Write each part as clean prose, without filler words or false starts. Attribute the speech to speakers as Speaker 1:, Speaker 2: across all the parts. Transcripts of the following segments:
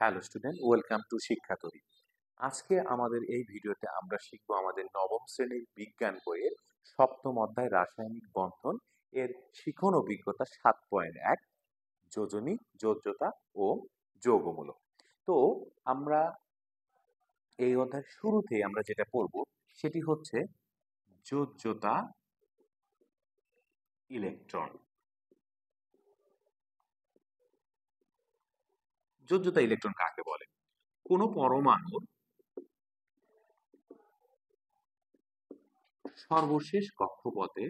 Speaker 1: Hello student, welcome to Shikkhatori. আজকে আমাদের এই ভিডিওতে আমরা শিখব আমাদের নবম শ্রেণীর বিজ্ঞান বইয়ের সপ্তম অধ্যায় রাসায়নিক বন্ধন এর শিখন অভিজ্ঞতা 7.1 যোজনী, যোজ্যতা ও যৌগমূলক। তো আমরা এই অধ্যায়ের শুরুতেই আমরা যেটা পড়ব সেটি হচ্ছে যোজ্যতা ইলেকট্রন। যোজ্যতা ইলেকট্রন কাকে বলে? কোনো পরমাণুর সর্বশেষ কক্ষপথে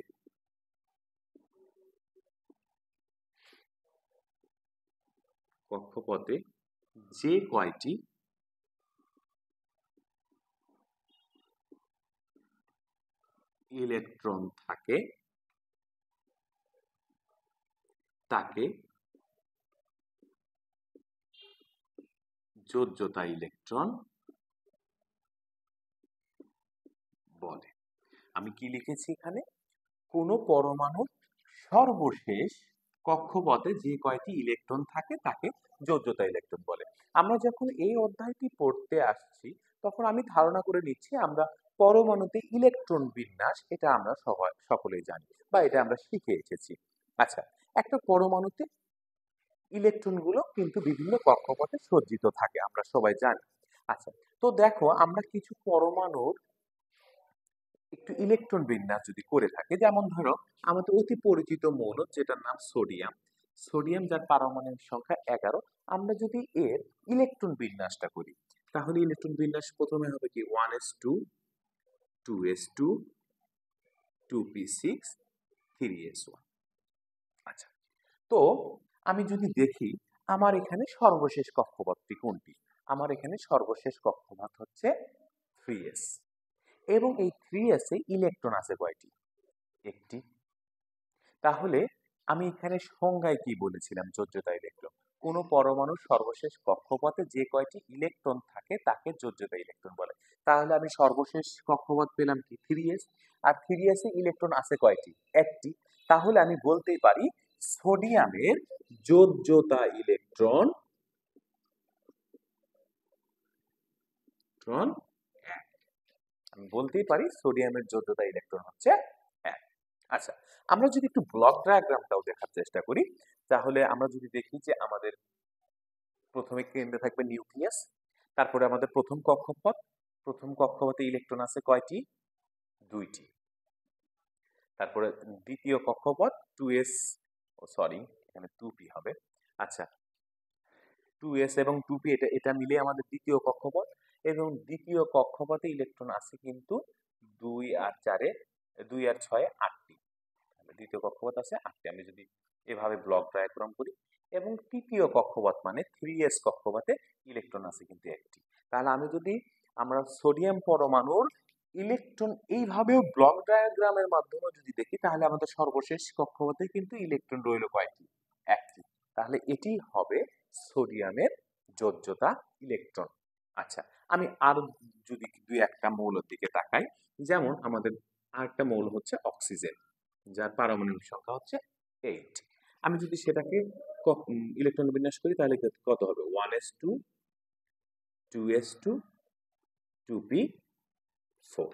Speaker 1: যে কয়টি ইলেকট্রন থাকে তাকে যোজ্যতা ইলেকট্রন বলে। আমি কি লিখেছি এখানে? কোন পরমাণুর সর্বশেষ কক্ষপথে যে কয়টি ইলেকট্রন থাকে তাকে যোজ্যতা ইলেকট্রন বলে। আমরা যখন এই অধ্যায়টি পড়তে আসছি তখন আমি ধারণা করে নিচ্ছি আমরা পরমাণুতে ইলেকট্রন বিন্যাস এটা আমরা সকলেই জানি বা এটা আমরা শিখে এসেছি। আচ্ছা, একটা পরমাণুতে ইলেকট্রন গুলো কিন্তু বিভিন্ন কক্ষপথে সজ্জিত থাকে, আমরা সবাই জানি। আচ্ছা, তো দেখো আমরা কিছু পরমাণুর একটু ইলেকট্রন বিন্যাস যদি করে থাকে, যেমন ধরো আমাদের অতি পরিচিত মৌল যেটার নাম সোডিয়াম। সোডিয়াম যার পারমাণবিক সংখ্যা 11, আমরা যদি এর ইলেকট্রন বিন্যাসটা করি তাহলে ইলেকট্রন বিন্যাস প্রথমে হবে কি 1s2 2s2 2p6 3s1। আচ্ছা, তো আমি যদি দেখি আমার এখানে সর্বশেষ কক্ষপথটি কোনটি, আমার এখানে সর্বশেষ কক্ষপথ হচ্ছে 3s এবং এই 3s এ ইলেকট্রন আছে কয়টি? একটি। তাহলে আমি এখানে সংজ্ঞায় কি বলেছিলাম? যোজ্যতা ইলেকট্রন। কোন পরমাণুর সর্বশেষ কক্ষপথে যে কয়টি ইলেকট্রন থাকে তাকে যোজ্যতা ইলেকট্রন বলে। তাহলে আমি সর্বশেষ কক্ষপথ পেলাম কি? 3s। আর 3s এ ইলেকট্রন আছে কয়টি? একটি। তাহলে আমি বলতেই পারি সোডিয়ামের যোজ্যতা ইলেকট্রন এক। আমি বলতেই পারি সোডিয়ামের যোজ্যতা ইলেকট্রন হচ্ছে 1। আচ্ছা, আমরা যদি একটু ব্লক ডায়াগ্রামটাও দেখার চেষ্টা করি তাহলে আমরা যদি দেখি যে আমাদের প্রথমে কেন্দ্রে থাকবে নিউক্লিয়াস, তারপরে আমাদের প্রথম কক্ষপথে ইলেকট্রন আছে কয়টি? দুইটি। তারপরে দ্বিতীয় কক্ষপথ 2s, সরি এখানে 2p হবে। আচ্ছা, 2s এবং 2p এটা এটা মিলে আমাদের দ্বিতীয় কক্ষপথ, এবং দ্বিতীয় কক্ষপথে ইলেকট্রন আছে কিন্তু 2 আর 4 2 আর 6 8টি। দ্বিতীয় কক্ষপথ আছে 8টি, আমি যদি এভাবে ব্লক ডায়াগ্রাম করি। এবং তৃতীয় কক্ষপথ মানে 3s কক্ষপথে ইলেকট্রন আছে কিন্তু একটি। তাহলে আমি যদি আমরা সোডিয়াম পরমাণুর ইলেকট্রন এইভাবেও ব্লক ডায়াগ্রামের মাধ্যমে যদি দেখি তাহলে আমাদের সর্বশেষ কক্ষপথে কিন্তু ইলেকট্রন রইল কয়টি? একটি। তাহলে এটি হবে সোডিয়ামের যোজ্যতা ইলেকট্রন। আচ্ছা, আমি আরো যদি দুই একটা মৌলের দিকে তাকাই, যেমন আমাদের আরেকটা মৌল হচ্ছে অক্সিজেন যার পারমাণবিক সংখ্যা হচ্ছে 8। আমি যদি সেটাকে ইলেকট্রন বিন্যাস করি তাহলে কত হবে? 1s2 2s2 2p4।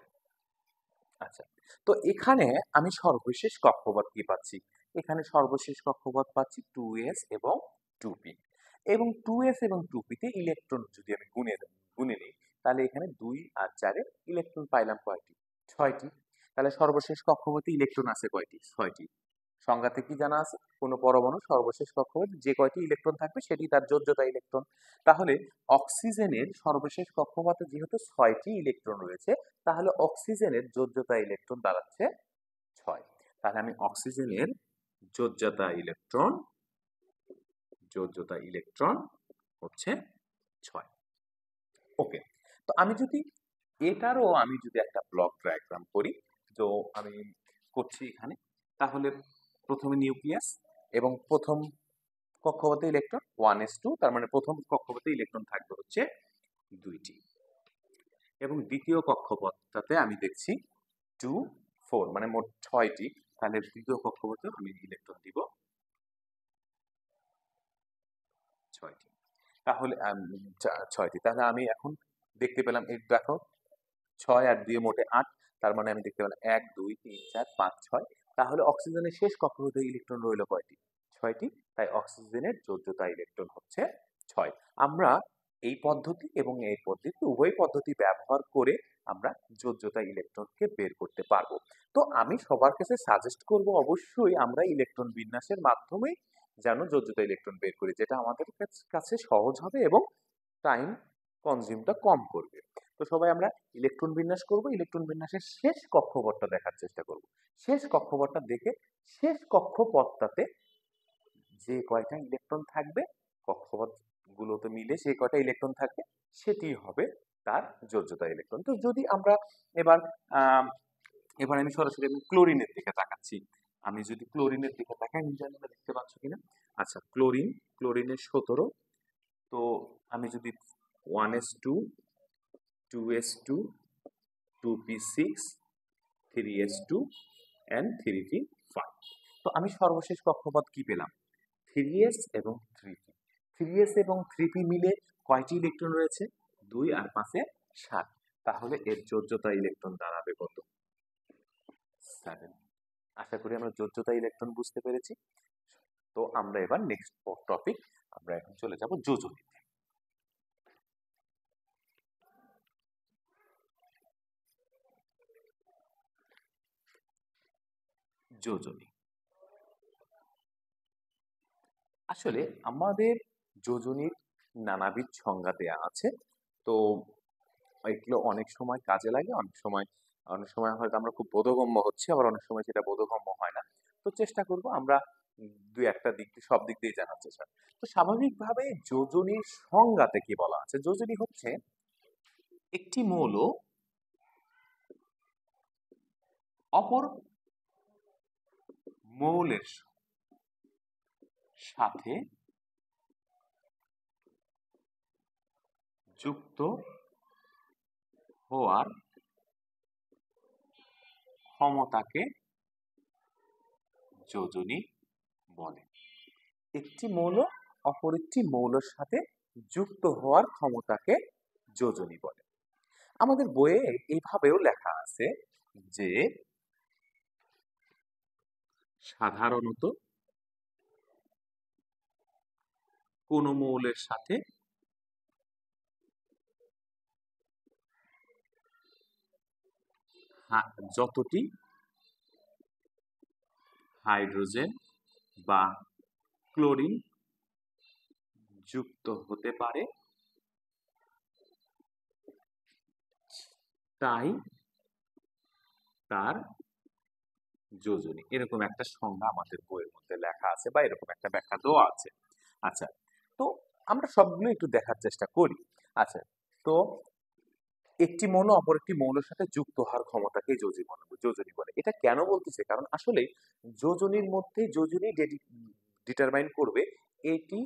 Speaker 1: আচ্ছা, তো এখানে আমি সর্বশেষ কক্ষপথ কি পাচ্ছি? এখানে সর্বশেষ কক্ষপথ পাচ্ছি 2s এবং 2p। এবং 2s এবং 2p তে ইলেকট্রন যদি আমি গুনে নিই তাহলে এখানে 2 আর 4 ইলেকট্রন পাইলাম কয়টি? 6টি। তাহলে সর্বশেষ কক্ষপথে ইলেকট্রন আছে কয়টি? 6টি। সংজ্ঞাতে কি জানা আছে? কোনো পরমাণু সর্বশেষ কক্ষপথে যে কয়টি ইলেকট্রন থাকবে সেটি তার যোজ্যতা ইলেকট্রন। তাহলে অক্সিজেনের সর্বশেষ কক্ষপথে যেহেতু 6টি ইলেকট্রন রয়েছে তাহলে অক্সিজেনের যোজ্যতা ইলেকট্রন দাঁড়াচ্ছে 6। তাহলে আমি অক্সিজেনের যোজ্যতা ইলেকট্রন হচ্ছে 6। ওকে, তো আমি যদি আমি যদি একটা ব্লক ডায়াগ্রাম করি, তো আমি করছি এখানে। তাহলে প্রথমে নিউক্লিয়াস এবং প্রথম কক্ষপথে ইলেকট্রন 1s2, তার মানে প্রথম কক্ষপথে ইলেকট্রন থাকবে হচ্ছে 2টি। এবং দ্বিতীয় কক্ষপথটাতে আমি দেখছি 2 4 মানে মোট 6টি। তাহলে দ্বিতীয় কক্ষপথে আমি ইলেকট্রন দিব 6টি। তাহলে 6টি। তাহলে আমি এখন দেখতে পেলাম, এই দেখো 6 আর 2 মোটে 8, তার মানে আমি দেখতে পেলাম 1 2 3 4 5 6। তাহলে অক্সিজেনের শেষ কক্ষপথে ইলেকট্রন রইল কয়টি? 6টি। তাই অক্সিজেনের যোজ্যতা ইলেকট্রন হচ্ছে 6। আমরা এই পদ্ধতি এবং এই পদ্ধতি উভয় পদ্ধতি ব্যবহার করে আমরা যোজ্যতা ইলেকট্রনকে বের করতে পারবো। তো আমি সবার কাছে সাজেস্ট করব অবশ্যই আমরা ইলেকট্রন বিন্যাসের মাধ্যমে যেন যোজ্যতা ইলেকট্রন বের করি, যেটা আমাদের কাছে সহজ হবে এবং টাইম কনজিউমটা কম করবে। তো সবাই আমরা ইলেকট্রন বিন্যাস করব, ইলেকট্রন বিন্যাসের শেষ কক্ষপথটা দেখার চেষ্টা করব। শেষ কক্ষপথটা দেখে শেষ কক্ষপথটাতে যে কয়টা ইলেকট্রন থাকবে, কক্ষপথ গুলোতে মিলে যে কয়টা ইলেকট্রন থাকবে, সেটি হবে তার যোজ্যতা ইলেকট্রন। তো যদি আমরা এবার আহ এবার আমি সরাসরি আমি ক্লোরিনের দিকে তাকাচ্ছি। আমি যদি ক্লোরিনের দিকে তাকাই, আমি জানি না দেখতে পাচ্ছ কিনা। আচ্ছা, ক্লোরিনের 17। তো আমি যদি 1s2 2s2 2p6 3s2 and 3p5, তো আমি সর্বশেষ কক্ষপথ কি পেলাম? 3s এবং 3p। 3s এবং 3p মিলে কয়টি ইলেকট্রন রয়েছে? 2 আর 5 এ 7। তাহলে এর যোজ্যতা ইলেকট্রন দাঁড়াবে কত? 7। আশা করি আমরা যোজ্যতা ইলেকট্রন বুঝতে পেরেছি। তো আমরা এবার নেক্সট টপিক, আমরা এখন চলে যাব যোজনীতে। যোজনী আসলে আমাদের যোজনীর নানাবিধ সংজ্ঞা দেয়া আছে। তো এগুলো অনেক সময় কাজে লাগে, অনেক সময় হয়তো আমরা খুব বোধগম্য হচ্ছে, আবার অনেক সময় সেটা বোধগম্য হয় না। তো চেষ্টা করব আমরা দুই একটা দিক দিয়ে, সব দিক দিয়ে জানার চেষ্টা। তো স্বাভাবিকভাবে যোজনীর সংজ্ঞাতে কি বলা আছে? যোজনী হচ্ছে একটি মৌল অপর মৌলের সাথে যুক্ত হওয়ার ক্ষমতাকে যোজনী বলে। একটি মৌল অপর একটি মৌলের সাথে যুক্ত হওয়ার ক্ষমতাকে যোজনী বলে। আমাদের বইয়ে এইভাবেও লেখা আছে যে সাধারণত কোন মৌলের সাথে যতটি হাইড্রোজেন বা ক্লোরিন যুক্ত হতে পারে, তাই তার যোজনী। এরকম একটা সংজ্ঞা আমাদের বইয়ের মধ্যে লেখা আছে বা এরকম একটা ব্যাখ্যা দেওয়া আছে। আচ্ছা, তো আমরা সবগুলো একটু দেখার চেষ্টা করি। আচ্ছা, তো একটি মৌল অপর একটি মৌলের সাথে যুক্ত হওয়ার ক্ষমতাকে যোজনী বলে। এটা কেন বলতেছে? কারণ আসলে যোজনীর মধ্যে যোজনী ডিটারমাইন করবে এটি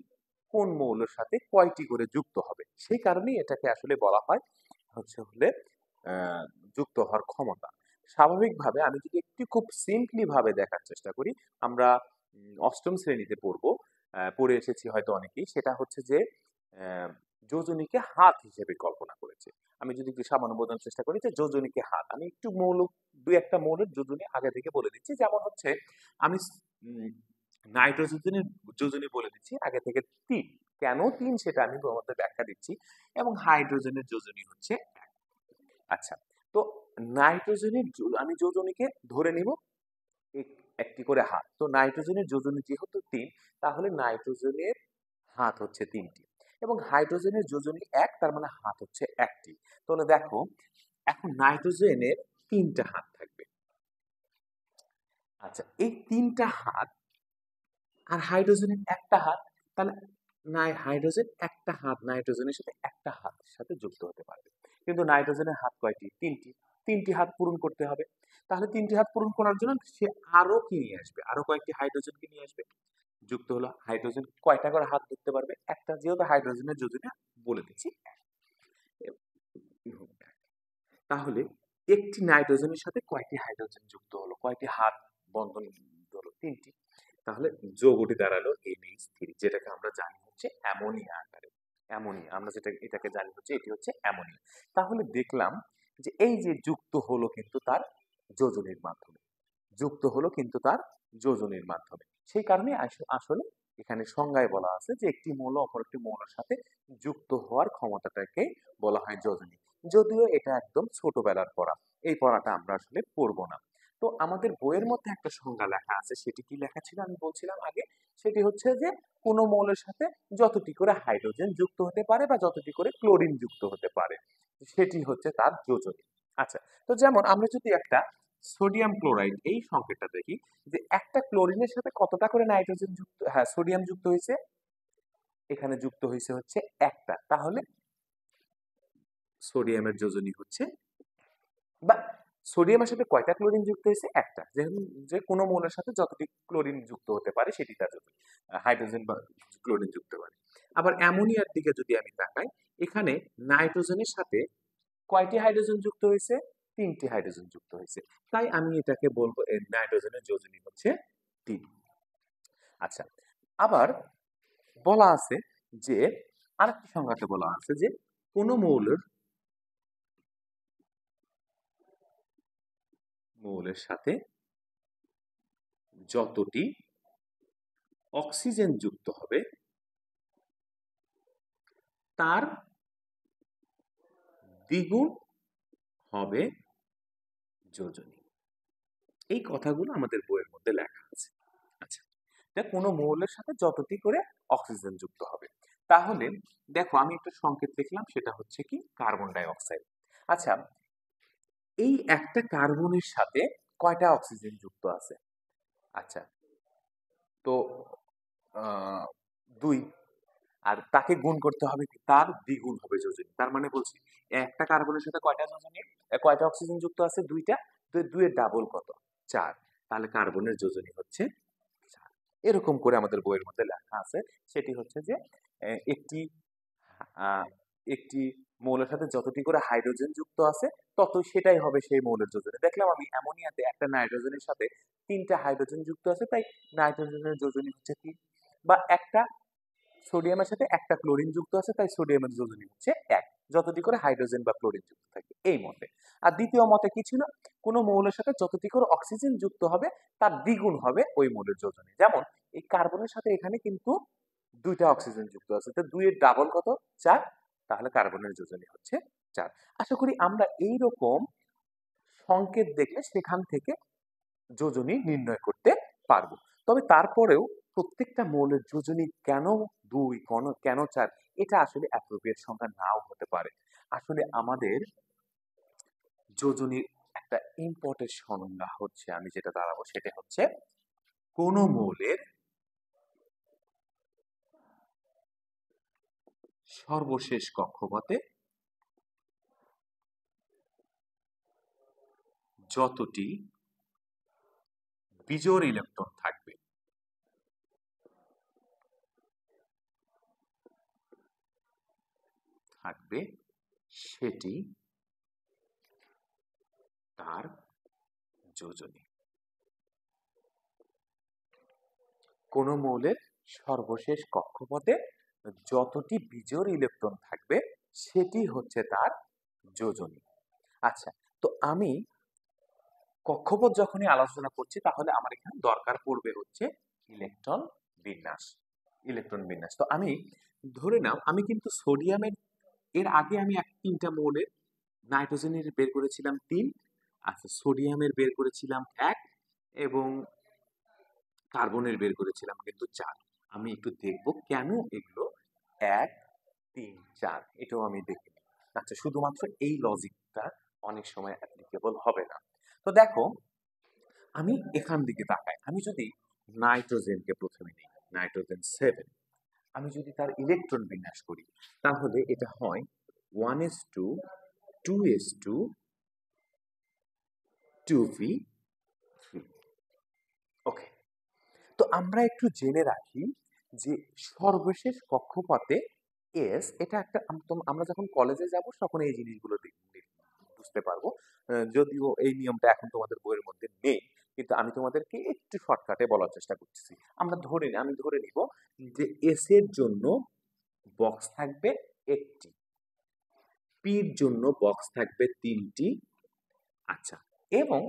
Speaker 1: কোন মৌলের সাথে কয়টি করে যুক্ত হবে। সেই কারণেই এটাকে আসলে বলা হয় হলে আহ, যুক্ত হওয়ার ক্ষমতা। স্বাভাবিকভাবে আমি যদি একটু খুব সিম্পলি ভাবে দেখার চেষ্টা করি, আমরা অষ্টম শ্রেণীতে পড়ে এসেছি হয়তো অনেকেই, সেটা হচ্ছে যে আহ, যোজনীকে হাত হিসেবে কল্পনা করেছে। আমি যদি একটু সামান্য বোঝানোর চেষ্টা করি যে যোজনীকে হাত, আমি একটু দুই একটা মৌলের যোজনী আগে থেকে বলে দিচ্ছি। যেমন হচ্ছে আমি নাইট্রোজেনের যোজনী বলে দিচ্ছি আগে থেকে 3। কেন 3 সেটা আমি তোমাদের ব্যাখ্যা দিচ্ছি। এবং হাইড্রোজেনের যোজনী হচ্ছে 1। আচ্ছা, তো নাইট্রোজেনের আমি যোজনীকে ধরে নিব একটি করে হাত। তো নাইট্রোজেনের যোজনী যেহেতু 3, তাহলে নাইট্রোজেনের হাত হচ্ছে 3টি এবং হাইড্রোজেনের যোজনী 1, তার মানে হাত হচ্ছে 1টি। তাহলে দেখো, এখন নাইট্রোজেনের 3টা হাত থাকবে। আচ্ছা, এই 3টা হাত আর হাইড্রোজেনের একটা হাত, তাহলে হাইড্রোজেন একটা হাত নাইট্রোজেনের সাথে একটা হাতের সাথে যুক্ত হতে পারবে। কিন্তু নাইট্রোজেনের হাত কয়টি? 3টি। 3টি হাত পূরণ করতে হবে। তাহলে 3টি হাত পূরণ করার জন্য সে আরো কি নিয়ে আসবে? আরো কয়েকটি হাইড্রোজেনকে নিয়ে আসবে। যুক্ত হলো হাইড্রোজেন কয়টা করে হাত ধরতে পারবে? একটা, যেহেতু হাইড্রোজেনের যোজনী বলে দিচ্ছি। তাহলে একটি নাইট্রোজেনের সাথে কয়টি হাইড্রোজেন যুক্ত হলো, কয়টি হাত বন্ধন হলো? 3টি। তাহলে যৌগটি দাঁড়ালো NH3, যেটাকে আমরা জানি হচ্ছে অ্যামোনিয়া আকারে। অ্যামোনিয়া, আমরা যেটা এটাকে জানি হচ্ছে এটি হচ্ছে অ্যামোনিয়া। তাহলে দেখলাম যে এই যে যুক্ত হলো কিন্তু তার যোজনীর মাধ্যমে, যুক্ত হলো কিন্তু তার যোজনীর মাধ্যমে। সেই কারণে আসলে এখানে সংজ্ঞায় বলা আছে যে একটি মৌল অপর একটি মৌলের সাথে যুক্ত হওয়ার ক্ষমতাটাকে বলা হয় যোজনী। যদিও এটা একদম ছোটবেলার পড়া, এই পড়াটা আমরা আসলে পড়বো না। তো আমাদের বইয়ের মধ্যে একটা সংজ্ঞা লেখা আছে, সেটি কি লেখা ছিল আমি বলছিলাম আগে, সেটি হচ্ছে যে কোনো মৌলের সাথে যতটি করে হাইড্রোজেন যুক্ত হতে পারে বা যতটি করে ক্লোরিন যুক্ত হতে পারে সেটি হচ্ছে তার যোজনী। আচ্ছা, তো যেমন আমরা যদি একটা সোডিয়াম ক্লোরাইড এই সংকেতটা দেখি যে একটা ক্লোরিনের সাথে কতটা করে নাইট্রোজেন যুক্ত, হ্যাঁ সোডিয়াম যুক্ত হয়েছে, এখানে যুক্ত হয়েছে হচ্ছে একটা, তাহলে সোডিয়ামের যোজনী হচ্ছে, বা সোডিয়ামের সাথে কয়টা ক্লোরিন যুক্ত হয়েছে, একটা, যেহেতু যে কোনো মৌলের সাথে যতটি ক্লোরিন যুক্ত হতে পারে সেটি তার যোজনী, হাইড্রোজেন বা ক্লোরিন যুক্ত পারে। আবার অ্যামোনিয়ার দিকে যদি আমি তাকাই, এখানে নাইট্রোজেনের সাথে কয়টি হাইড্রোজেন যুক্ত হয়েছে, তিনটি হাইড্রোজেন যুক্ত হয়েছে, তাই আমি এটাকে বলবো এই নাইট্রোজেনের যোজনী হচ্ছে 3। আচ্ছা, আবার বলা আছে যে আরেকটি সংজ্ঞাতে বলা আছে যে কোন মৌলের সাথে যতটি অক্সিজেন যুক্ত হবে তার দ্বিগুণ হবে যোজনী। এই কথাগুলো আমাদের বইয়ের মধ্যে লেখা আছে। আচ্ছা, কোনো মৌলের সাথে যতটি করে অক্সিজেন যুক্ত হবে, তাহলে দেখো আমি একটা সংকেত লিখলাম, সেটা হচ্ছে কি কার্বন ডাই অক্সাইড। আচ্ছা, এই একটা কার্বনের সাথে কয়টা অক্সিজেন যুক্ত আছে? আচ্ছা, তো 2, আর তাকে গুণ করতে হবে কি তার দ্বিগুণ হবে যোজনী। তার মানে বলছি একটা কার্বনের সাথে কয়টা যোজনী, কয়টা অক্সিজেন যুক্ত আছে, দুইটা, তো দুইয়ের ডাবল কত, 4, তাহলে কার্বনের যোজনী হচ্ছে 4। এরকম করে আমাদের বইয়ের মধ্যে লেখা আছে, সেটি হচ্ছে যে একটি আহ, একটি মৌলের সাথে যতটি করে হাইড্রোজেন যুক্ত আছে তত সেটাই হবে সেই মৌলের যোজনী। দেখলাম আমি অ্যামোনিয়াতে একটা নাইট্রোজেনের সাথে 3টা হাইড্রোজেন যুক্ত আছে, তাই নাইট্রোজেনের যোজনী হচ্ছে 3। বা একটা সোডিয়ামের সাথে একটা ক্লোরিন যুক্ত আছে, তাই সোডিয়ামের যোজনী হচ্ছে 1, যতটি করে হাইড্রোজেন বা ক্লোরিন যুক্ত থাকে, এই মতে। আর দ্বিতীয় মতে কি ছিল, কোনো মৌলের সাথে যতটি করে অক্সিজেন যুক্ত হবে তার দ্বিগুণ হবে ওই মৌলের যোজনী। যেমন এই কার্বনের সাথে এখানে কিন্তু 2টা অক্সিজেন যুক্ত আছে, তো 2 এর ডাবল কত, 4, তাহলে কার্বনের যোজনী হচ্ছে 4। আশা করি আমরা এই রকম সংকেত দেখলে সেখান থেকে যোজনী নির্ণয় করতে পারবো। তবে তারপরেও প্রত্যেকটা মৌলের যোজনী কেন 2, কেন 4, এটা আসলে অ্যাপ্রোপ্রিয়েট সংখ্যা নাও হতে পারে। আসলে আমাদের যোজনীর একটা ইম্পর্টেন্ট সংজ্ঞা হচ্ছে, আমি যেটা দাঁড়াবো সেটা হচ্ছে কোন মৌলের সর্বশেষ কক্ষপথে যতটি বিজোড় ইলেকট্রন থাকবে সেটি তার যোজনী। কোন মৌলের সর্বশেষ কক্ষপথে যতটি বিজোড় ইলেকট্রন থাকবে সেটি হচ্ছে তার যোজনী। আচ্ছা, তো আমি কক্ষপথ যখনই আলোচনা করছি তাহলে আমার এখানে দরকার পড়বে হচ্ছে ইলেকট্রন বিন্যাস। ইলেকট্রন বিন্যাস, তো আমি ধরে নাও আমি কিন্তু সোডিয়ামের, এর আগে আমি 3টা মৌলের নাইট্রোজেনের বের করেছিলাম 3, আচ্ছা সোডিয়ামের বের করেছিলাম 1, এবং কার্বনের বের করেছিলাম কিন্তু 4। আমি একটু দেখব কেন এগুলো 1, 3, 4, এটাও আমি দেখি। আচ্ছা, শুধুমাত্র এই লজিকটা অনেক সময় অ্যাপ্লিকেবল হবে না। তো দেখো আমি এখান দিকে তাকাই, আমি যদি নাইট্রোজেনকে প্রথমে নিই, নাইট্রোজেন 7, আমি যদি তার ইলেকট্রন বিন্যাস করি তাহলে এটা হয় 1s2 2s2 2p3। ওকে, তো আমরা একটু জেনে রাখি যে সর্বশেষ কক্ষপথে এস, এটা একটা আমরা যখন কলেজে যাব তখন এই জিনিসগুলো বুঝতে পারবো। যদিও এই নিয়মটা এখন তোমাদের বইয়ের মধ্যে নেই, কিন্তু আমি তোমাদেরকে একটু শর্টকাটে বলার চেষ্টা করতেছি। আমি ধরে নিব যে এস এর জন্য বক্স থাকবে একটি, পির জন্য বক্স থাকবে তিনটি, আচ্ছা, এবং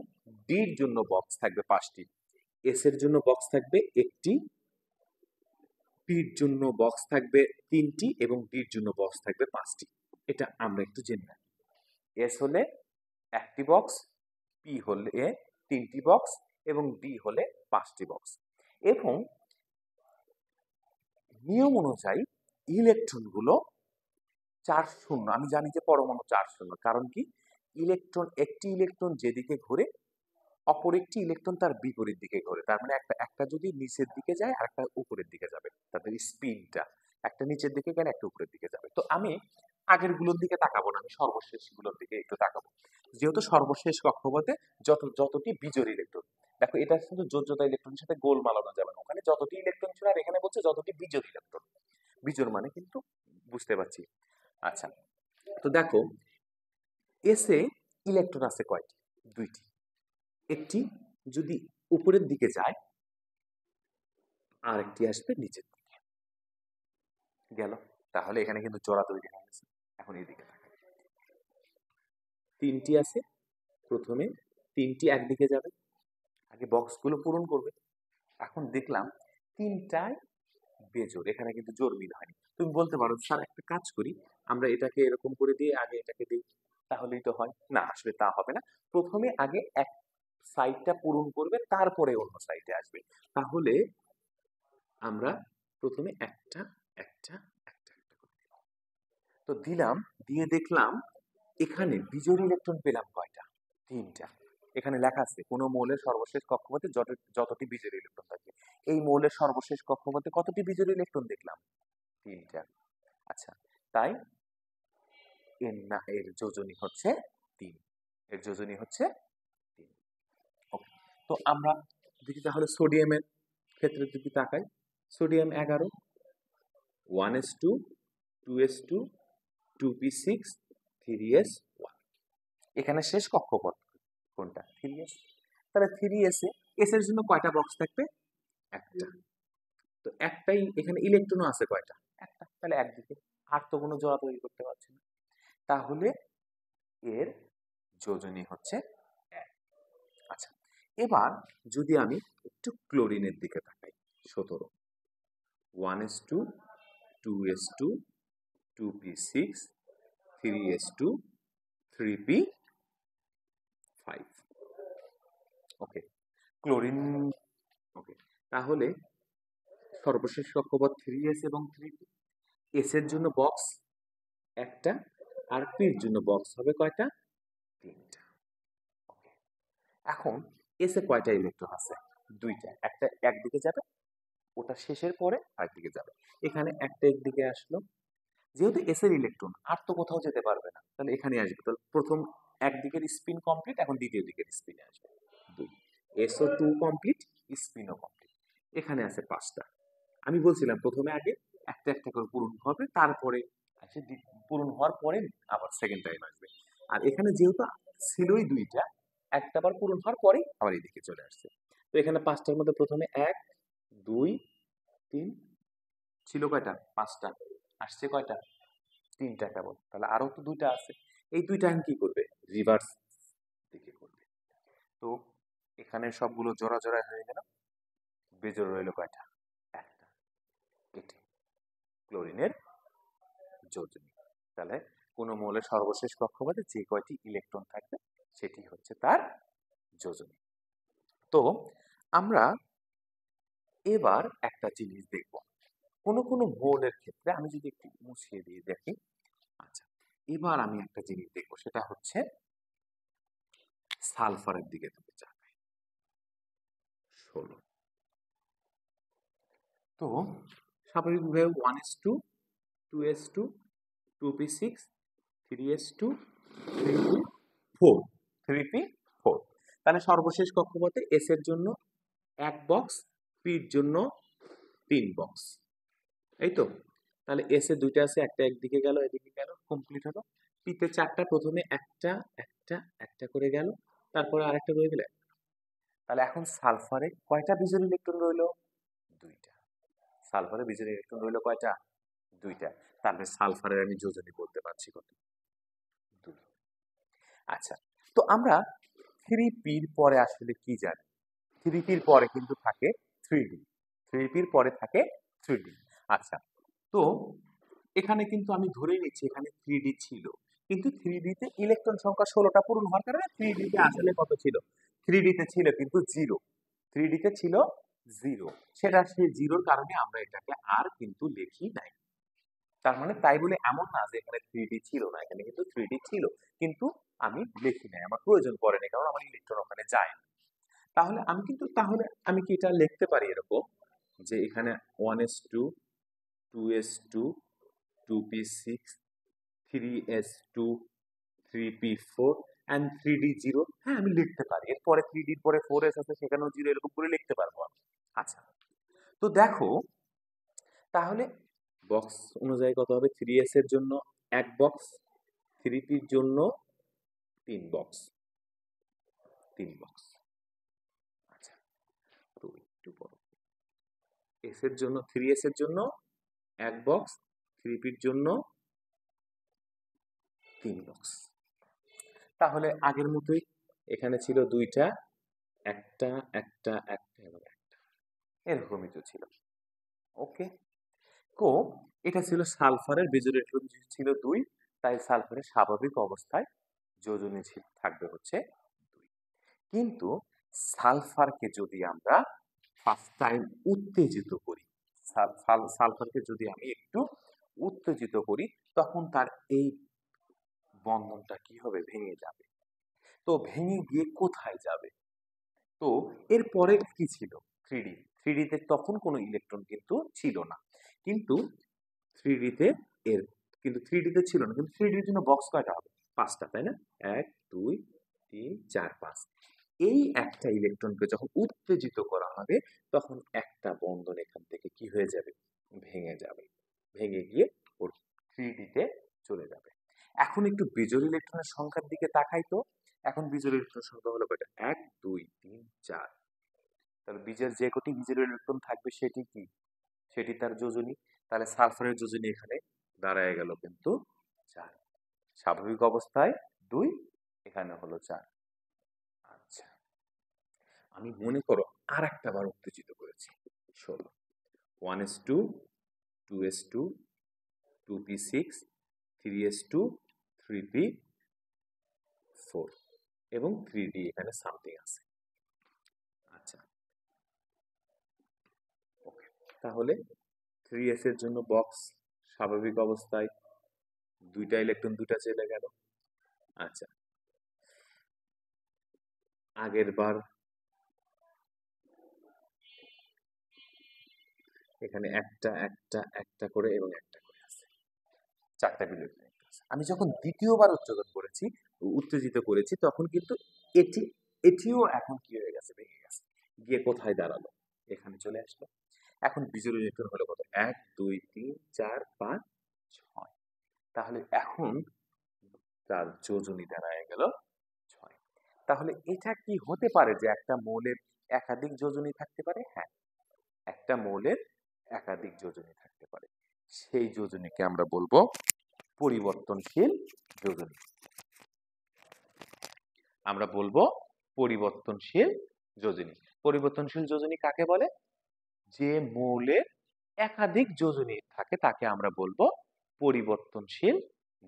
Speaker 1: ডির জন্য বক্স থাকবে পাঁচটি। এস এর জন্য বক্স থাকবে একটি, পির জন্য বক্স থাকবে তিনটি এবং ডির জন্য বক্স থাকবে পাঁচটি। এটা আমরা একটু জেনে নেব। এস হলে একটি বক্স, পি হলে তিনটি বক্স এবং ডি হলে পাঁচটি বক্স। এবং নিয়ম অনুযায়ী ইলেকট্রনগুলো 4 শূন্য, আমি জানি যে পরমাণু 4 শূন্য, কারণ কি একটি ইলেকট্রন যেদিকে ঘুরে অপর একটি ইলেকট্রন তার বিপরীত দিকে ঘোরে, তার মানে একটা যদি নিচের দিকে যায় আর একটা উপরের দিকে যাবে, তাদের স্পিনটা একটা নিচের দিকে গেলে একটা উপরের দিকে যাবে। তো আমি আগের গুলোর দিকে তাকাবো না, আমি সর্বশেষ গুলোর দিকে একটু তাকাবো, যেহেতু সর্বশেষ কক্ষপথে যতটি বিজোড় ইলেকট্রন, দেখো এটা কিন্তু যোজ্যতা ইলেকট্রনের সাথে গোল মালানো যাবে না, ওখানে যতটি ইলেকট্রন ছিল আর এখানে বলছে যতটি বিজোড় ইলেকট্রন, বিজোড় মানে কিন্তু বুঝতে পারছি। আচ্ছা, তো দেখো এসে ইলেকট্রন আছে কয়টি? দুইটি। একটি যদি উপরের দিকে যায় আর একটি আসবে নিচের দিকে গেল, তাহলে এখানে কিন্তু জোড়া তৈরি হয়ে গেছে। এখন এইদিকে তাকাই, তিনটি আছে, প্রথমে তিনটি একদিকে যাবে, আগে বক্সগুলো পূরণ করবে। এখন দেখলাম তিনটায় বেজোড়, এখানে কিন্তু জোড় মিল হয়নি। তুমি বলতে পারো স্যার একটা কাজ করি, আমরা এটাকে এরকম করে দিয়ে আগে এটাকে দিই, তাহলেই তো হয়। না, আসলে তা হবে না, প্রথমে আগে এক সাইডটা পূরণ করবে তারপরে অন্য সাইডে আসবে। তাহলে আমরা প্রথমে একটা একটা একটা একটা করে দিলাম, তো দিলাম, দিয়ে দেখলাম এখানে বিজোড় ইলেকট্রন পেলাম কয়টা? তিনটা। এখানে লেখা আছে কোন মৌলের সর্বশেষ কক্ষপথে যতটি বিজোড় ইলেকট্রন থাকবে। এই মৌলের সর্বশেষ কক্ষপথে কতটি বিজোড় ইলেকট্রন দেখলাম? তিনটা। আচ্ছা, তাই এর যোজনী হচ্ছে 3, এর যোজনী হচ্ছে 3। ওকে, তো আমরা দেখি তাহলে সোডিয়ামের ক্ষেত্রে যদি তাকাই, sodium 11, 1s2, 2s2, 2p6, 3s1। এখানে শেষ কক্ষপথ কোনটা? 3s। তাহলে 3s এস এর জন্য কয়টা বক্স থাকবে? একটা। তো একটাই, এখানে ইলেকট্রনও আছে কয়টা? একটা। তাহলে একদিকে, আর তো কোনো জোড়া তৈরি করতে পারছি না, তাহলে এর যোজনী হচ্ছে 1। আচ্ছা, এবার যদি আমি একটু ক্লোরিনের দিকে তাকাই, 17, 1s2, 2s2, 2p6, 3s2, 3p5। ওকে, ক্লোরিন। ওকে, তাহলে সর্বশেষ কক্ষপথ 3s এবং 3p। এস এর জন্য বক্স একটা আর পির জন্য বক্স হবে কয়টা? তিনটা। ওকে, এখন এস এ কয়টা ইলেকট্রন আছে? দুইটা। একটা একদিকে যাবে, ওটা শেষের পরে আরেকদিকে যাবে। এখানে একটা একদিকে আসলো, যেহেতু এস এর ইলেকট্রন আর তো কোথাও যেতে পারবে না, তাহলে এখানে আসবে। তাহলে প্রথম একদিকের স্পিন কমপ্লিট, এখন দ্বিতীয় দিকের স্পিনে আসবে 2। SO2 complete, স্পিনও complete. এখানে আছে 5টা। আমি বলছিলাম প্রথমে আগে একটা একটা করে পূরণ হবে, তারপরে আসে পূরণ হওয়ার পরে আবার সেকেন্ড টাইম আসবে। আর এখানে যেহেতু ছিলই দুইটা, একটা বার পূরণ হওয়ার পরেই আবার এদিকে চলে আসছে। তো এখানে 5টার মধ্যে প্রথমে 1, 2, 3 ছিল কয়টা? 5টা। আসছে কয়টা? 3টা কেবল। তাহলে আরো তো 2টা আছে, এই 2টা কি করবে? রিভার্স দিকে করবে। তো এখানে সবগুলো জোড়া জোড়া হয়ে গেল, বেজোড় রইল কয়টা? একটা। এটি ক্লোরিনের যোজনী। তাহলে কোন মৌলের সর্বশেষ কক্ষপথে যে কয়টি ইলেকট্রন থাকবে সেটি হচ্ছে তার যোজনী। তো আমরা এবার একটা জিনিস দেখব, কোন কোন মৌলের ক্ষেত্রে আমি যদি একটু মুছিয়ে দিয়ে দেখি। আচ্ছা, এবার আমি একটা জিনিস দেখব, সেটা হচ্ছে সালফারের দিকে তুমি যাবে, 16। তো স্বাভাবিকভাবে 1s2, 2s2, 2p6, 3s2, 3p4, 3p4। তাহলে সর্বশেষ কক্ষপথে এস এর জন্য 1 বক্স, পির জন্য 3 বক্স, এই তো। তাহলে এস এ 2টা আছে, একটা একদিকে গেল, এদিকে গেল, কমপ্লিট হলো। পিতে 4টা, প্রথমে একটা একটা একটা করে গেল, তারপরে আরেকটা রয়ে গেল। তাহলে এখন সালফারে কয়টা বিজোড় ইলেকট্রন রইল? 2টা। সালফারে বিজোড় ইলেকট্রন রইল কয়টা? 2টা। তাহলে সালফারের আমি যোজনী বলতে পারছি কত, 2। আচ্ছা, তো আমরা 3p-র পরে আসলে কি জানি? 3p-র পরে কিন্তু থাকে 3d, 3p-র পরে থাকে 3d। আচ্ছা, তো এখানে কিন্তু আমি ধরেই নিচ্ছি এখানে 3d ছিল, কিন্তু 3d-তে ইলেকট্রন সংখ্যা 16টা পূরণ হওয়ার কারণে 3d-তে আসলে কত ছিল? 3d-তে ছিল কিন্তু 0, 3d-তে ছিল 0। সেটা সেই 0-র কারণে আমরা এটাকে আর কিন্তু লিখি নাই। তার মানে তাই বলে এমন না যে এখানে 3d ছিল না, এখানে কিন্তু 3d ছিল, কিন্তু আমি লিখি নাই, আমার প্রয়োজন পড়েনি, কারণ আমার ইলেকট্রন ওখানে যায়নি। তাহলে আমি কি এটা লিখতে পারি এরকম যে এখানে 1s2, 2s2, 2p6, 3s2, 3p4 and 3d0। হ্যাঁ, আমি লিখতে পারি। এরপরে 3d এর পরে 4s আছে, সেখানেও 0, এরকম করে লিখতে পারবো আমি। আচ্ছা, তো দেখো তাহলে বক্স অনুযায়ী কত হবে? 3s এর জন্য 1 বক্স, 3p-র জন্য 3 বক্স, 3 বক্স। আচ্ছা, তো একটু বড়, s এর জন্য 3s এর জন্য 1 বক্স, 3p-র জন্য 3 বক্স। তাহলে আগের মতোই এখানে ছিল 2টা, একটা একটা একটা এবং একটা, এরকমই তো ছিল। ওকে, তো এটা ছিল সালফারের বিজোড় ইলেকট্রন ছিল 2, তাই সালফারের স্বাভাবিক অবস্থায় যোজনী থাকবে হচ্ছে 2। কিন্তু সালফারকে যদি আমরা ফার্স্ট টাইম উত্তেজিত করি, সালফারকে যদি আমি একটু উত্তেজিত করি, তখন তার এই বন্ধনটা কি হবে? ভেঙে যাবে। তো ভেঙে গিয়ে কোথায় যাবে? তো এরপরে কি ছিল? 3d, 3d-তে তখন কোনো ইলেকট্রন কিন্তু ছিল না, কিন্তু 3d-তে এর কিন্তু 3d-তে ছিল না, কিন্তু 3d-র জন্য বক্স কয়টা হবে? 5টা, তাই না? 1 2 3 4 5। এই একটা ইলেকট্রনকে যখন উত্তেজিত করা হবে, তখন একটা বন্ধন এখান থেকে কি হয়ে যাবে? ভেঙে যাবে, ভেঙে গিয়ে ওর 3d-তে চলে যাবে। এখন একটু বিজোড় ইলেকট্রনের সংখ্যার দিকে তাকাই তো। এখন বিজোড় ইলেকট্রনের সংখ্যা হলো কয়টা? 1 2 3 4। তাহলে যে কটি বিজোড় ইলেকট্রন থাকবে সেটি কি? সেটি তার যোজনী। তাহলে সালফারের যোজনী এখানে দাঁড়ায় গেল কিন্তু 4। স্বাভাবিক অবস্থায় 2, এখানে হলো 4। আচ্ছা, আমি মনে করো আর একটা বার উত্তেজিত করেছি, 16। 1s2, 2s2, 2p6, 3s2, 3p4 এবং 3d এখানে সামথিং আছে। আচ্ছা, ওকে, তাহলে 3s এর জন্য বক্স স্বাভাবিক অবস্থায় 2টা ইলেকট্রন 2টা চলে গেল। আচ্ছা, আগের বার এখানে একটা একটা একটা করে এবং একটা করে আছে, 4টা বিজোড় ইলেকট্রন আছে। আমি যখন দ্বিতীয়বার উত্তেজিত করেছি, তখন কিন্তু এটিও এখন কি হয়ে গেছে? ভেঙে গেছে, গিয়ে কোথায় দাঁড়ালো? এখানে চলে আসলো। এখন বিজোড় ইলেকট্রন হলো কত? 1 2 3 4 5 6। তাহলে এখন তার যোজনী দাঁড়ায় গেল 6। তাহলে এটা কি হতে পারে যে একটা মৌলের একাধিক যোজনী থাকতে পারে? হ্যাঁ, একটা মৌলের একাধিক যোজনী থাকতে পারে। সেই যোজনীকে আমরা বলবো পরিবর্তনশীল যোজনী। আমরা বলবো পরিবর্তনশীল যোজনী। পরিবর্তনশীল যোজনী কাকে বলে? যে মৌলের একাধিক যোজনী থাকে তাকে আমরা বলবো পরিবর্তনশীল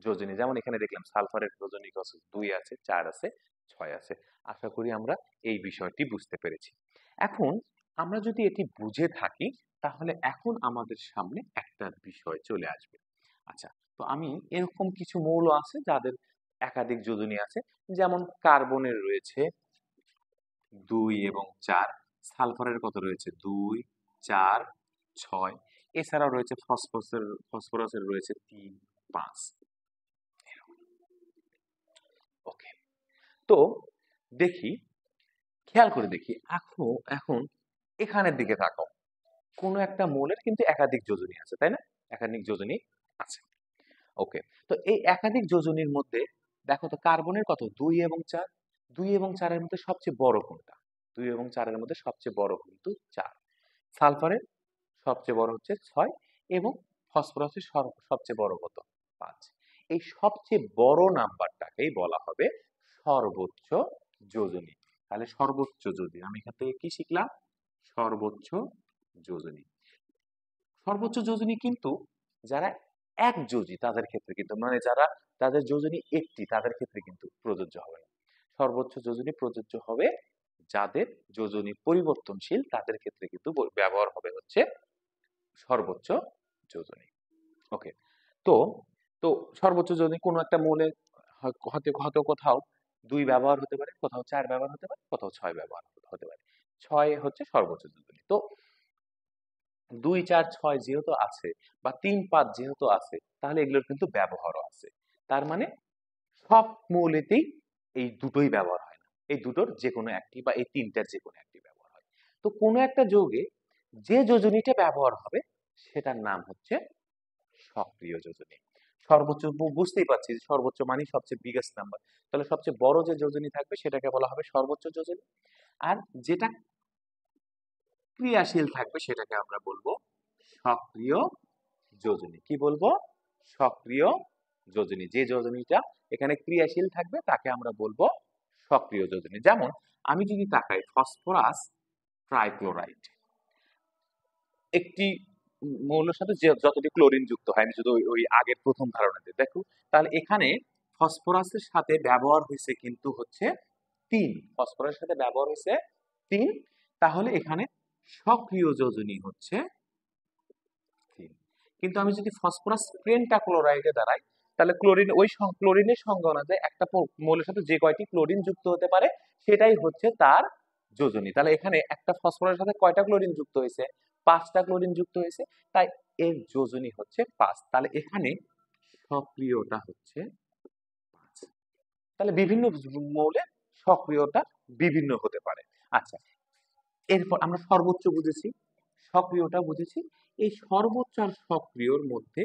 Speaker 1: যোজনী। যেমন এখানে দেখলাম সালফারের যোজনী 2 আছে, 4 আছে, 6 আছে। আশা করি আমরা এই বিষয়টি বুঝতে পেরেছি। এখন আমরা যদি এটি বুঝে থাকি, তাহলে এখন আমাদের সামনে একটা বিষয় চলে আসবে। আচ্ছা, তো আমি এরকম কিছু মৌল আছে যাদের একাধিক যোজনী আছে, যেমন কার্বনের রয়েছে 2 এবং 4, সালফারের কত রয়েছে? 2 4 6, এছাড়াও রয়েছে ফসফরাসের রয়েছে 3 5। ওকে, তো দেখি, খেয়াল করে দেখি, এখন এখানের দিকে তাকাও। কোন একটা মৌলের কিন্তু একাধিক যোজনী আছে, তাই না? একাধিক যোজনী আছে। ওকে, তো এই একাধিক যোজনীর মধ্যে দেখো তো কার্বনের কত? 2 এবং 4। 2 এবং 4 এর মধ্যে সবচেয়ে বড় কোনটা? 2 এবং 4 এর মধ্যে সবচেয়ে বড় কিন্তু 4। সালফারের সবচেয়ে বড় হচ্ছে 6 এবং ফসফরাসের সবচেয়ে বড় কত? 5। এই সবচেয়ে বড় নাম্বারটাকেই বলা হবে সর্বোচ্চ যোজনী। তাহলে সর্বোচ্চ যোজনী, আমি এখান থেকে কি শিখলাম? সর্বোচ্চ যোজনী। সর্বোচ্চ যোজনী কিন্তু যারা এক যোজি তাদের ক্ষেত্রে কিন্তু, মানে যারা তাদের যোজনী একটি, তাদের ক্ষেত্রে কিন্তু প্রযোজ্য হবে না। সর্বোচ্চ যোজনী প্রযোজ্য হবে যাদের যোজনী পরিবর্তনশীল, তাদের ক্ষেত্রে কিন্তু ব্যবহার হবে হচ্ছে সর্বোচ্চ যোজনী। ওকে, তো তো সর্বোচ্চ যোজনী কোনো একটা মৌলে হয়তো হয়তো কোথাও 2 ব্যবহার হতে পারে, কোথাও 4 ব্যবহার হতে পারে, কোথাও 6 ব্যবহার হতে পারে। 6 হচ্ছে সর্বোচ্চ যোজনী। তো 2, 4, 6 যেহেতু আছে বা 3, 5 যেহেতু আছে, তাহলে এগুলোর কিন্তু ব্যবহারও আছে। তার মানে সব মৌলেতেই এই দুটোই ব্যবহার হয় না। এই দুটোর যেকোনো একটি বা এই তিনটার যেকোনো একটি ব্যবহার হয়। তো কোনো একটা যৌগে যে যোজনীটা ব্যবহার হবে সেটার নাম হচ্ছে সক্রিয় যোজনী। সর্বোচ্চ বুঝতেই পারছি যে সর্বোচ্চ মানে সবচেয়ে বিগেস্ট নাম্বার। তাহলে সবচেয়ে বড় যে যোজনী থাকবে সেটাকে বলা হবে সর্বোচ্চ যোজনী। আর যেটা ক্রিয়াশীল থাকবে সেটাকে আমরা বলবো সক্রিয় যোজনী। কি বলবো? সক্রিয় যোজনী। যে যোজনীটা এখানে ক্রিয়াশীল থাকবে তাকে আমরা বলবো সক্রিয় যোজনী। যেমন আমি যদি তাকাই ফসফরাস ট্রাইক্লোরাইড, একটি মৌলের সাথে যে যতটি ক্লোরিন যুক্ত হয়, আমি যদি ওই আগের প্রথম ধারণাতে দেখো, তাহলে এখানে ফসফরাসের সাথে ব্যবহার হয়েছে কিন্তু হচ্ছে 3। ফসফরাসের সাথে ব্যবহার হয়েছে 3, তাহলে এখানে সক্রিয় যোজনী হচ্ছে 3। কিন্তু আমি যদি ফসফরাস পেন্টাক্লোরাইডে দাঁড়াই, তাহলে ক্লোরিন ওই ক্লোরিনের সংজ্ঞা অনুযায়ী একটা মৌলের সাথে যে কয়টি ক্লোরিন যুক্ত হতে পারে সেটাই হচ্ছে তার যোজনী। তাহলে এখানে একটা ফসফরাসের সাথে কয়টা ক্লোরিন যুক্ত হয়েছে? 5টা ক্লোরিন যুক্ত হয়েছে, তাই এর যোজনী হচ্ছে 5। তাহলে এখানে সক্রিয়টা হচ্ছে 5। তাহলে বিভিন্ন মৌলে সক্রিয়তা বিভিন্ন হতে পারে। আচ্ছা, এরপর আমরা সর্বোচ্চ বুঝেছি, সক্রিয়টা বুঝেছি। এই সর্বোচ্চ আর সক্রিয়র মধ্যে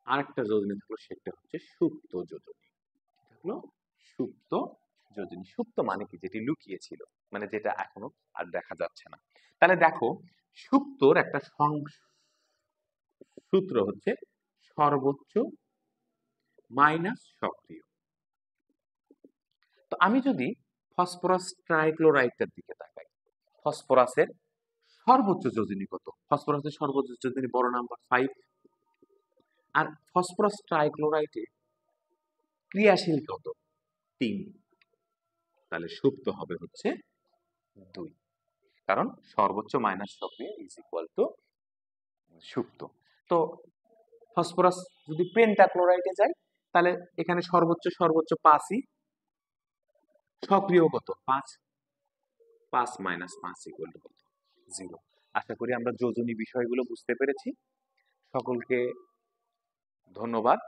Speaker 1: আরেকটা যোজনী থাকলো, সেটা হচ্ছে সুপ্ত যোজনী। থাকলো সুপ্ত যোজনী। সুপ্ত মানে কি? যেটি লুকিয়ে ছিল, মানে যেটা এখনো আর দেখা যাচ্ছে না। তাহলে দেখো, সুপ্তর একটা সূত্র হচ্ছে সর্বোচ্চ মাইনাস সক্রিয়। তো আমি যদি ফসফরাস ট্রাইক্লোরাইডটার দিকে তাকাই, ফসফরাসের সর্বোচ্চ যোজনী কত? ফসফরাসের সর্বোচ্চ যোজনী বড় নাম্বার 5। আর ফসফরাস ট্রাইক্লোরাইডে ক্রিয়াশীল কত? 3। তাহলে সুপ্ত হবে হচ্ছে 2, কারণ সর্বোচ্চ মাইনাস সক্রিয় ইজ ইকুয়াল টু সুপ্ত। তো ফসফরাস যদি পেন্টাক্লোরাইডে যায়, তাহলে এখানে সর্বোচ্চ 5ই, সক্রিয় কত? 5। 5 মাইনাস 5 ইকুয়াল টু কত? 0। আশা করি আমরা যোজনী বিষয়গুলো বুঝতে পেরেছি। সকলকে ধন্যবাদ।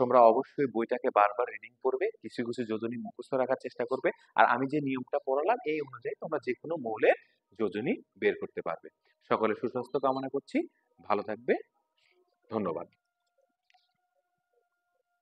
Speaker 1: তোমরা অবশ্যই বইটাকে বারবার রিডিং করবে, কিছু কিছু যোজনী মুখস্থ রাখার চেষ্টা করবে। আর আমি যে নিয়মটা পড়ালাম এই অনুযায়ী তোমরা যে কোনো মৌলের যোজনী বের করতে পারবে। সকলের সুস্বাস্থ্য কামনা করছি। ভালো থাকবে। ধন্যবাদ।